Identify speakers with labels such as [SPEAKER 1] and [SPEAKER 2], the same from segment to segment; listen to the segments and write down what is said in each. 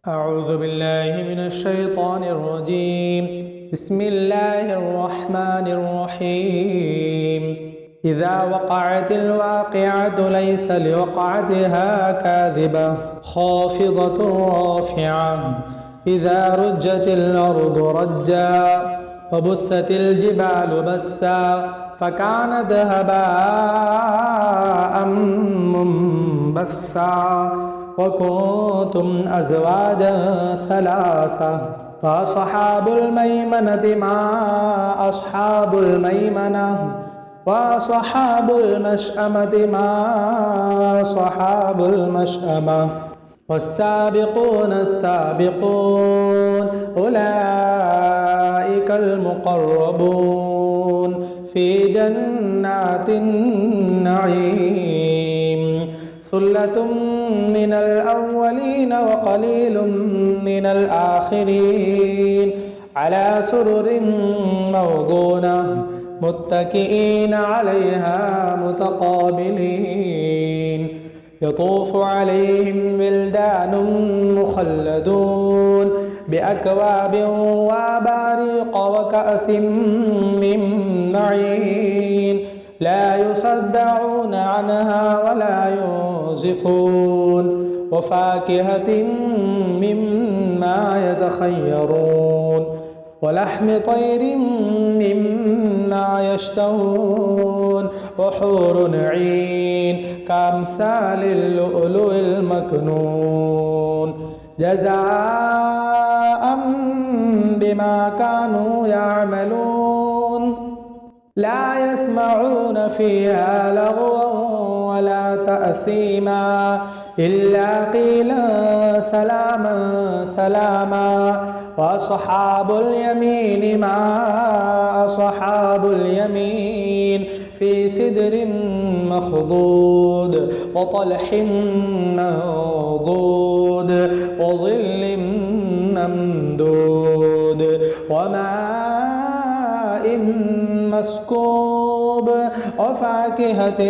[SPEAKER 1] أعوذ بالله من الشيطان الرجيم. بسم الله الرحمن الرحيم. إذا وقعت الواقعة ليس لوقعتها كاذبة خافضة رافعة. إذا رجت الأرض رجا وبست الجبال بسا فكانت هباء منبثا وكنتم أزواجا ثلاثة فأصحاب الميمنة ما أصحاب الميمنة وأصحاب المشأمة ما أصحاب المشأمة والسابقون السابقون أولئك المقربون في جنات النعيم. ثلة من الأولين وقليل من الآخرين على سرر موضونة متكئين عليها متقابلين. يطوف عليهم ولدان مخلدون بأكواب وأباريق وكأس من معين لا يصدعون عنها ولا ينزفون وفاكهة مما يتخيرون ولحم طير مما يشتهون وحور عين كأمثال اللؤلؤ المكنون جزاء بما كانوا يعملون. لا يسمعون فيها لغوا ولا تأثيما إلا قيلا سلاما سلاما. وأصحاب اليمين ما أصحاب اليمين في سدر مخضود وطلح منضود وظل ممدود وماء مسكوب وفاكهة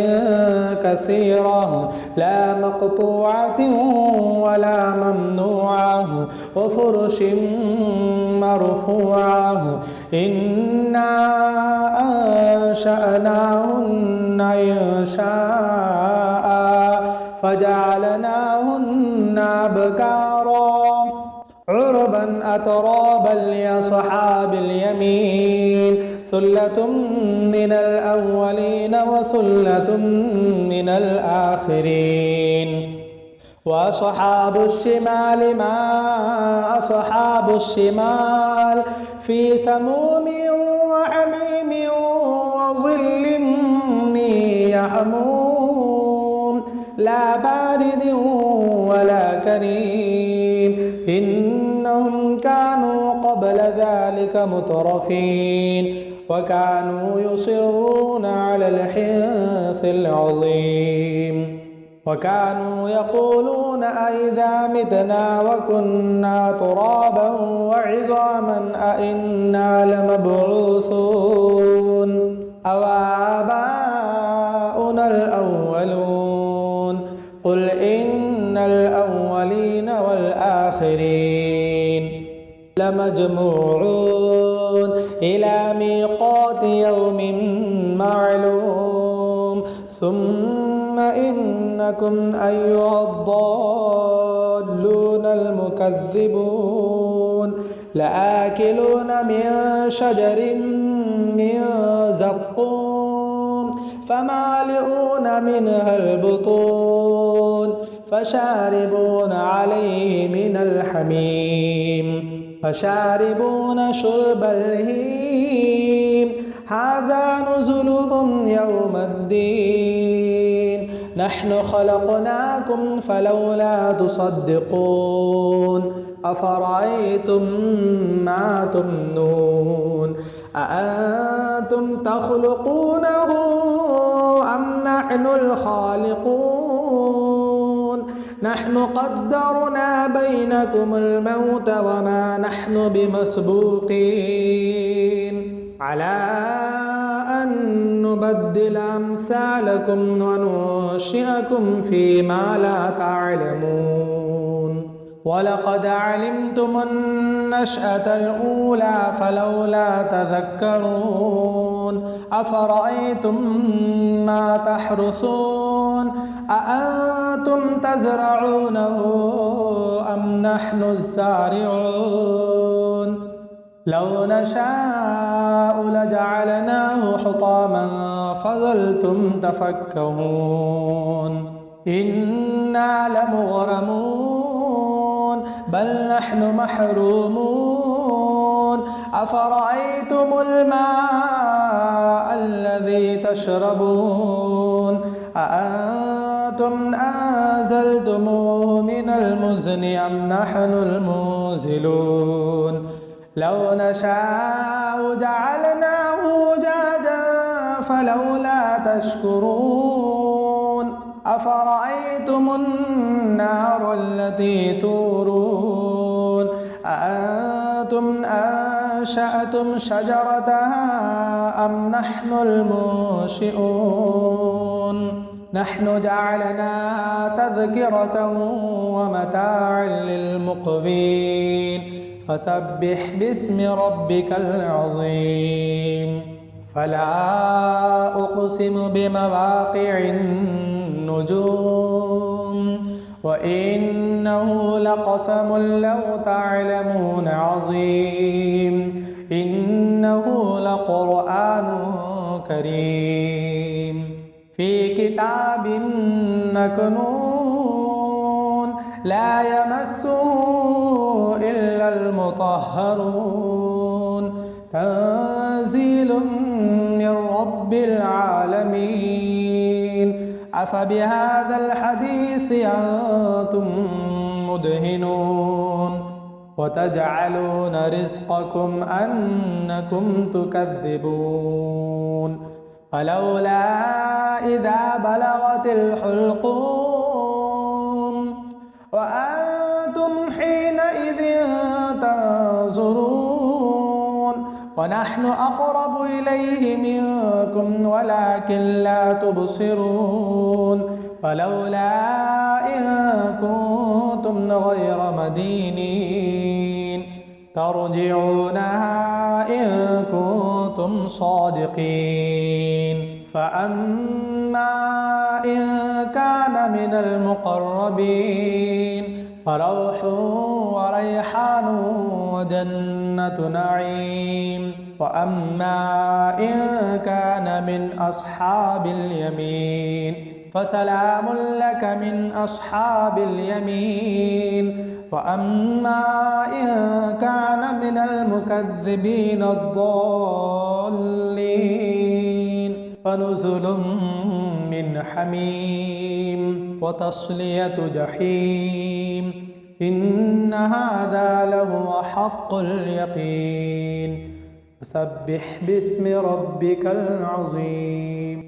[SPEAKER 1] كثيرة لا مقطوعة ولا ممنوعة وفرش مرفوعة. إنا أنشأناهن إنشاء فجعلناهن أبكارا عربا أترابا لأصحاب اليمين. ثلة من الأولين وثلة من الآخرين. وأصحاب الشمال ما أصحاب الشمال في سموم وحميم وظل من يحموم لا بارد ولا كريم. إنهم كانوا قبل ذلك مترفين وكانوا يصرون على الحنث العظيم وكانوا يقولون أئذا متنا وكنا ترابا وعظاما أئنا لمبعوثون أو آباؤنا الأولون. قل إن الأولين والآخرين لمجموعون إلى ميقات يوم معلوم. ثم إنكم أيها الضالون المكذبون لآكلون من شجر من زقوم فمالئون منها البطون فشاربون عليه من الحميم فشاربون شرب الهيم. هذا نزلهم يوم الدين. نحن خلقناكم فلولا تصدقون. أفرأيتم ما تمنون أأنتم تخلقونه أم نحن الخالقون. نحن قدرنا بينكم الموت وما نحن بمسبوقين على أن نبدل أمثالكم وننشئكم فيما لا تعلمون. ولقد علمتم النشأة الأولى فلولا تذكرون أفرأيتم ما تحرثون أأنتم تزرعونه أم نحن الزارعون لو نشاء لجعلناه حطاما فظلتم تفكهون إنا لمغرمون بل نحن محرومون أفرأيتم الماء الذي تشربون أأنتم أنزلتموه من المزن أم نحن المنزلون لو نشاء جعلناه أجاجا فلولا تشكرون أفرأيتم النار التي تورون أأنتم أنشأتم شجرتها أم نحن المنشئون نحن جعلناها تذكرة ومتاعا للمقوين فسبح باسم ربك العظيم فلا أقسم بمواقع النجوم وإنه لقسم لو تعلمون عظيم إنه لقرآن كريم في كتاب مكنون لا يمسه إلا المطهرون تنزيل من رب العالمين أفبهذا الحديث أنتم مدهنون وتجعلون رزقكم أنكم تكذبون فلولا إذا بلغت الحلقوم وأنتم حينئذ تنظرون ونحن أقرب إليه منكم ولكن لا تبصرون فلولا إن كنتم غير مدينين ترجعونها إن كنتم صادقين فأما إن كان من المقربين فروح وريحان وجنة نعيم وأما إن كان من أصحاب اليمين فسلام لك من أصحاب اليمين وأما إن كان من المكذبين الضالين فنزل من حميم وتصلية جحيم إن هذا لهو حق اليقين فسبح باسم ربك العظيم.